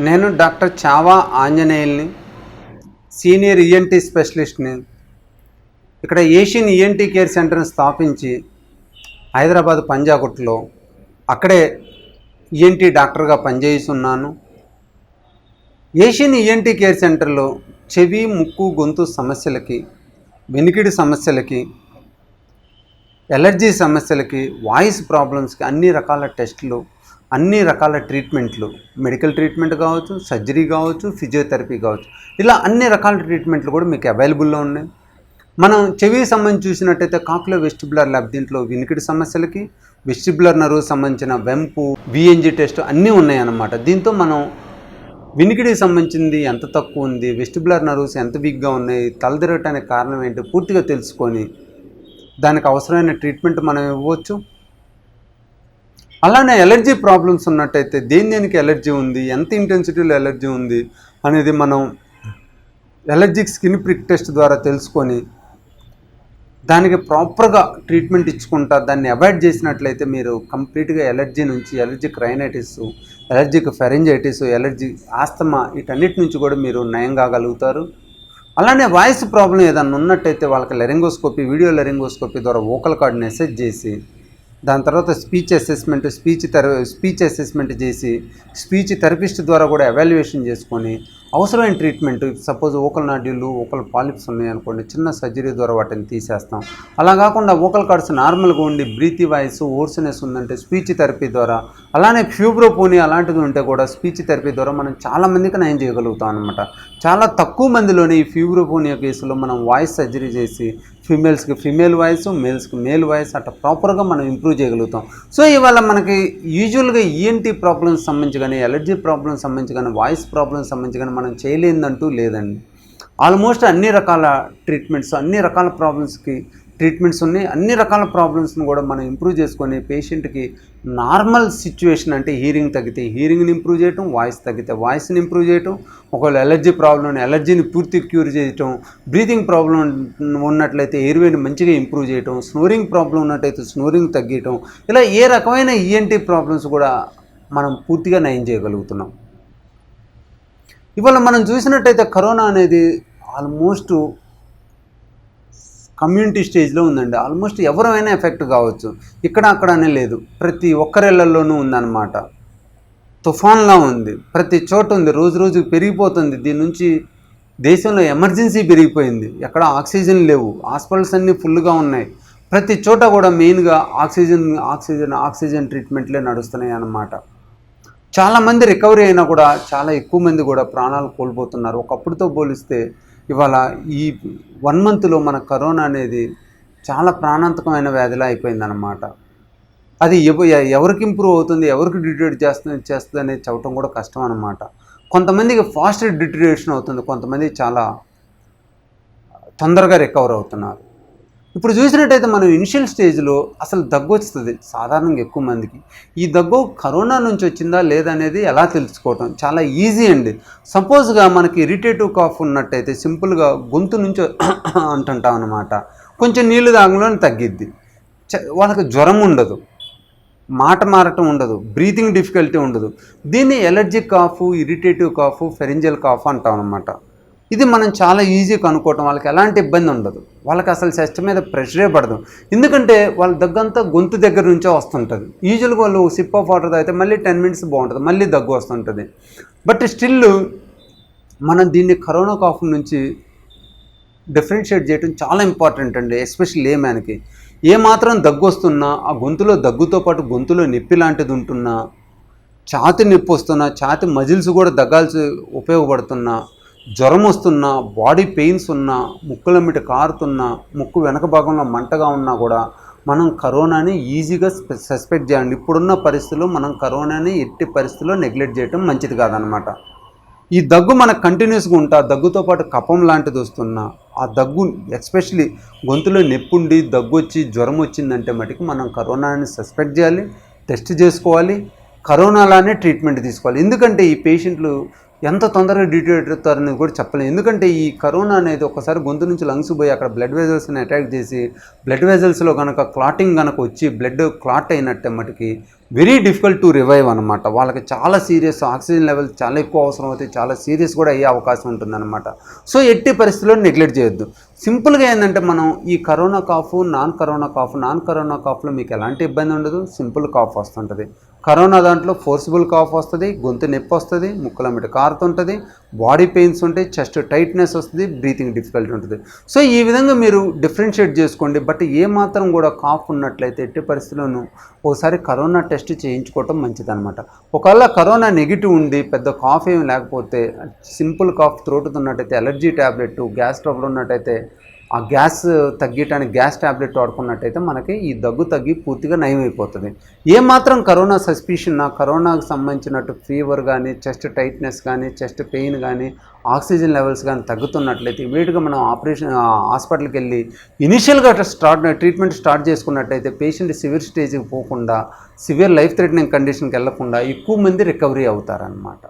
నేను doctor Chhaava ఆంజనేయుల్ని, senior ENT స్పెషలిస్ట్ని. ఇక్కడ Asian ENT care సెంటర్ని స్థాపించి హైదరాబాద్ పంజాగుట్లో అక్కడే ఈఎన్టీ డాక్టర్గా పనిచేస్తున్నాను. ఏషియన్ ఈఎన్టీ కేర్ సెంటర్లో చెవి, ముక్కు, గొంతు సమస్యలకి, వెనికిడి సమస్యలకి, ఎలర్జీ సమస్యలకి, వాయిస్ ప్రాబ్లమ్స్కి అన్ని రకాల టెస్టులు, అన్ని రకాల ట్రీట్మెంట్లు, మెడికల్ ట్రీట్మెంట్ కావచ్చు, సర్జరీ కావచ్చు, ఫిజియోథెరపీ కావచ్చు, ఇలా అన్ని రకాల ట్రీట్మెంట్లు కూడా మీకు అవైలబుల్లో ఉన్నాయి. మనం చెవికి సంబంధించి చూసినట్టయితే కాక్లియో వెస్టిబులర్ ల్యాబ్, దీంట్లో వినికిడి సమస్యలకి, వెస్టిబులర్ నర్వ్ సంబంధించిన వెంపు, విఎన్జి టెస్ట్ అన్నీ ఉన్నాయన్నమాట. దీంతో మనం వినికిడికి సంబంధించింది ఎంత తక్కువ ఉంది, వెస్టిబులర్ నర్వ్స్ ఎంత వీక్గా ఉన్నాయి, తలదిరగటానికి కారణం ఏంటి పూర్తిగా తెలుసుకొని దానికి అవసరమైన ట్రీట్మెంట్ మనం ఇవ్వచ్చు. అలానే ఎలర్జీ ప్రాబ్లమ్స్ ఉన్నట్టయితే దేనికి ఎలర్జీ ఉంది, ఎంత ఇంటెన్సిటీలో ఎలర్జీ ఉంది అనేది మనం ఎలర్జిక్ స్కిన్ ప్రిక్ టెస్ట్ ద్వారా తెలుసుకొని దానికి ప్రాపర్గా ట్రీట్మెంట్ ఇచ్చుకుంటా దాన్ని అవాయిడ్ చేసినట్లయితే మీరు కంప్లీట్గా ఎలర్జీ నుంచి, allergic rhinitis, allergic pharyngitis, allergy, asthma, వీటన్నిటి నుంచి కూడా మీరు నయం కాగలుగుతారు. అలానే వాయిస్ ప్రాబ్లం ఏదైనా ఉన్నట్టయితే వాళ్ళకి లెరింగోస్కోపీ, వీడియో లెరింగోస్కోపీ ద్వారా వోకల్ కార్డ్ని అసెస్ చేసి దాని తర్వాత స్పీచ్ అసెస్మెంట్ చేసి స్పీచ్ థెరపిస్ట్ ద్వారా కూడా ఎవాల్యుయేషన్ చేసుకొని అవసరమైన treatment, suppose vocal nodule, vocal polyps ఉన్నాయనుకోండి, చిన్న సర్జరీ ద్వారా వాటిని తీసేస్తాం. అలా కాకుండా వోకల్ కార్డ్స్ నార్మల్గా ఉండి బ్రీతీ వాయిస్, ఓర్స్నెస్ ఉందంటే స్పీచ్ థెరపీ ద్వారా, అలానే ఫ్యూబ్రోపోనియా అలాంటిది ఉంటే కూడా స్పీచ్ థెరపీ ద్వారా మనం చాలామందికి నయం చేయగలుగుతాం అనమాట. చాలా తక్కువ మందిలోనే ఈ ఫ్యూబ్రోపోనియా కేసులో మనం వాయిస్ సర్జరీ చేసి ఫీమేల్స్కి ఫీమేల్ వాయిస్, మేల్స్కి మేల్ వాయిస్ అట్లా ప్రాపర్గా మనం ఇంప్రూవ్ చేయగలుగుతాం. సో ఇవాళ మనకి యూజువల్గా ఈఎన్టీ ప్రాబ్లమ్స్ సంబంధించి కానీ, ఎలర్జీ ప్రాబ్లమ్స్ సంబంధించి కానీ, వాయిస్ ప్రాబ్లమ్స్ సంబంధించి కానీ మనం చేయలేదంటూ లేదండి. ఆల్మోస్ట్ అన్ని రకాల ట్రీట్మెంట్స్, అన్ని రకాల ప్రాబ్లమ్స్కి ట్రీట్మెంట్స్ ఉన్నాయి. అన్ని రకాల ప్రాబ్లమ్స్ని కూడా మనం ఇంప్రూవ్ చేసుకొని పేషెంట్కి నార్మల్ సిచ్యువేషన్, అంటే హీరింగ్ తగ్గితే హీరింగ్ని ఇంప్రూవ్ చేయటం, వాయిస్ తగ్గితే వాయిస్ని ఇంప్రూవ్ చేయటం, ఒకవేళ ఎలర్జీ ప్రాబ్లం ఎలర్జీని పూర్తి క్యూర్ చేయటం, బ్రీతింగ్ ప్రాబ్లం ఉన్నట్లయితే ఎయిర్వేని మంచిగా ఇంప్రూవ్ చేయటం, స్నోరింగ్ ప్రాబ్లం ఉన్నట్టయితే స్నోరింగ్ తగ్గించడం, ఇలా ఏ రకమైన ఈఎన్టీ ప్రాబ్లమ్స్ కూడా మనం పూర్తిగా నయం చేయగలుగుతున్నాం. ఇవాళ మనం చూసినట్టయితే కరోనా అనేది ఆల్మోస్ట్ కమ్యూనిటీ స్టేజ్లో ఉందండి. ఆల్మోస్ట్ ఎవరైనా ఎఫెక్ట్ కావచ్చు, ఇక్కడ అక్కడ అనే లేదు, ప్రతి ఒక్కరిళ్లలోనూ ఉందన్నమాట. తుఫాన్లా ఉంది, ప్రతి చోట ఉంది, రోజు రోజుకు పెరిగిపోతుంది. దీని నుంచి దేశంలో ఎమర్జెన్సీ పెరిగిపోయింది, ఎక్కడ ఆక్సిజన్ లేవు, హాస్పిటల్స్ అన్నీ ఫుల్గా ఉన్నాయి, ప్రతి చోట కూడా మెయిన్గా ఆక్సిజన్ ట్రీట్మెంట్లే నడుస్తున్నాయి అన్నమాట. చాలామంది రికవరీ అయినా కూడా చాలా ఎక్కువ మంది కూడా ప్రాణాలు కోల్పోతున్నారు. ఒకప్పుడుతో పోలిస్తే ఇవాళ ఈ 1 మంత్లో మన కరోనా అనేది చాలా ప్రాణాంతకమైన వ్యాధిలా అయిపోయిందన్నమాట. అది ఎవరికి ఇంప్రూవ్ అవుతుంది, ఎవరికి డిటరేట్ చేస్తుంది అనేది చెప్పడం కూడా కష్టం అన్నమాట. కొంతమందికి ఫాస్ట్ డిటరేషన్ అవుతుంది, కొంతమంది చాలా తొందరగా రికవర్ అవుతున్నారు. ఇప్పుడు చూసినట్టయితే మనం ఇనిషియల్ స్టేజ్లో అసలు దగ్గు వస్తుంది సాధారణంగా ఎక్కువ మందికి. ఈ దగ్గు కరోనా నుంచి వచ్చిందా లేదా అనేది ఎలా తెలుసుకోవటం చాలా ఈజీ అండి. సపోజ్గా మనకి ఇరిటేటివ్ కాఫ్ ఉన్నట్టయితే సింపుల్గా గొంతు నుంచి అంటుంటాం అన్నమాట, కొంచెం నీళ్లు తాగంలోనే తగ్గిద్ది. వాళ్ళకి జ్వరం ఉండదు, మాట మారటం ఉండదు, బ్రీతింగ్ డిఫికల్టీ ఉండదు. దీన్ని allergic cough, irritative cough, pharyngeal cough అంటాం అన్నమాట. ఇది మనం చాలా ఈజీగా కనుక్కోవటం, వాళ్ళకి ఎలాంటి ఇబ్బంది ఉండదు, వాళ్ళకి అసలు చెస్ట్ మీద ప్రెషరే పడదు. ఎందుకంటే వాళ్ళ దగ్గంతా గొంతు దగ్గర నుంచే వస్తుంటుంది. యూజువల్గా వాళ్ళు సిప్ ఆఫ్ వాటర్ తాగితే మళ్ళీ 10 మినిట్స్ బాగుంటుంది, మళ్ళీ దగ్గు వస్తుంటుంది. బట్ స్టిల్ మనం దీన్ని కరోనా కాఫ్ నుంచి డిఫరెన్షియేట్ చేయడం చాలా ఇంపార్టెంట్ అండి. ఎస్పెషల్లీ లేమ్యాన్కి ఏమాత్రం దగ్గు వస్తున్నా, ఆ గొంతులో దగ్గుతో పాటు గొంతులో నొప్పి లాంటిది ఉంటున్నా, ఛాతి నొప్పి వస్తున్నా, ఛాతి మజిల్స్ కూడా దగ్గాల్సి ఉపయోగపడుతున్నా, జ్వరం వస్తున్నా, బాడీ పెయిన్స్ ఉన్నా, ముక్కులమ్మిటి కారుతున్నా, ముక్కు వెనక భాగంలో మంటగా ఉన్నా కూడా మనం కరోనాని ఈజీగా సస్పెక్ట్ చేయండి. ఇప్పుడున్న పరిస్థితుల్లో మనం కరోనాని ఎట్టి పరిస్థితుల్లో నెగ్లెక్ట్ చేయడం మంచిది కాదనమాట. ఈ దగ్గు మనకు కంటిన్యూస్గా ఉంటా, దగ్గుతో పాటు కఫం లాంటిది వస్తున్నా, ఆ దగ్గు ఎస్పెషలీ గొంతులో నొప్పుండి దగ్గు వచ్చి జ్వరం వచ్చిందంటే మటుకు మనం కరోనాని సస్పెక్ట్ చేయాలి, టెస్ట్ చేసుకోవాలి, కరోనాలానే ట్రీట్మెంట్ తీసుకోవాలి. ఎందుకంటే ఈ పేషెంట్లు ఎంత తొందరగా డిటరేట్ అవుతారనేది కూడా చెప్పలేము. ఎందుకంటే ఈ కరోనా అనేది ఒకసారి గొంతు నుంచి లంగ్స్ పోయి అక్కడ బ్లడ్ వెజల్స్ని అటాక్ చేసి బ్లడ్ వెజల్స్లో కనుక క్లాటింగ్ కనుక వచ్చి బ్లడ్ క్లాట్ అయినట్టే మటుకి వెరీ డిఫికల్ట్ టు రివైవ్ అనమాట. వాళ్ళకి చాలా సీరియస్ ఆక్సిజన్ లెవెల్స్ చాలా ఎక్కువ అవసరం అవుతాయి, చాలా సీరియస్ కూడా అయ్యే అవకాశం ఉంటుందన్నమాట. సో ఎట్టి పరిస్థితుల్లో నెగ్లెక్ట్ చేయొద్దు. సింపుల్గా ఏంటంటే మనం ఈ కరోనా కాఫ్, నాన్ కరోనా కాఫ్లో మీకు ఎలాంటి ఇబ్బంది ఉండదు. సింపుల్ కాఫ్ వస్తుంటుంది. కరోనా దాంట్లో ఫోర్సిబుల్ కాఫ్ వస్తుంది, గొంతు నొప్పి వస్తుంది, ముక్కుల మీద కారుతుంటుంది, బాడీ పెయిన్స్ ఉంటాయి, చెస్ట్ టైట్నెస్ వస్తుంది, బ్రీతింగ్ డిఫికల్టీ ఉంటుంది. సో ఈ విధంగా మీరు డిఫరెన్షియేట్ చేసుకోండి. బట్ ఏమాత్రం కూడా కాఫ్ ఉన్నట్లయితే ఎట్టి పరిస్థితుల్లోనూ ఒకసారి కరోనా టెస్ట్ చేయించుకోవటం మంచిదన్నమాట. ఒకవేళ కరోనా నెగిటివ్ ఉండి పెద్ద కాఫ్ ఏమి లేకపోతే, సింపుల్ కాఫ్ త్రోటుతున్నట్టయితే, అలర్జీ ట్యాబ్లెట్, గ్యాస్ ట్రబుల్ ఉన్నట్టయితే ఆ గ్యాస్ తగ్గటానికి గ్యాస్ ట్యాబ్లెట్ వాడుకున్నట్టయితే మనకి ఈ దగ్గు తగ్గి పూర్తిగా నయం అయిపోతుంది. ఏమాత్రం కరోనా సస్పిషన్, కరోనాకు సంబంధించినట్టు ఫీవర్ కానీ, చెస్ట్ టైట్నెస్ కానీ, చెస్ట్ పెయిన్ కానీ, ఆక్సిజన్ లెవెల్స్ కానీ తగ్గుతున్నట్లయితే ఇమీడియట్గా మనం హాస్పిటల్కి వెళ్ళి ఇనిషియల్గా ట్రీట్మెంట్ స్టార్ట్ చేసుకున్నట్టయితే పేషెంట్ సివియర్ స్టేజ్కి పోకుండా, సివియర్ లైఫ్ థ్రెటనింగ్ కండిషన్కి వెళ్లకుండా ఎక్కువ మంది రికవరీ అవుతారనమాట.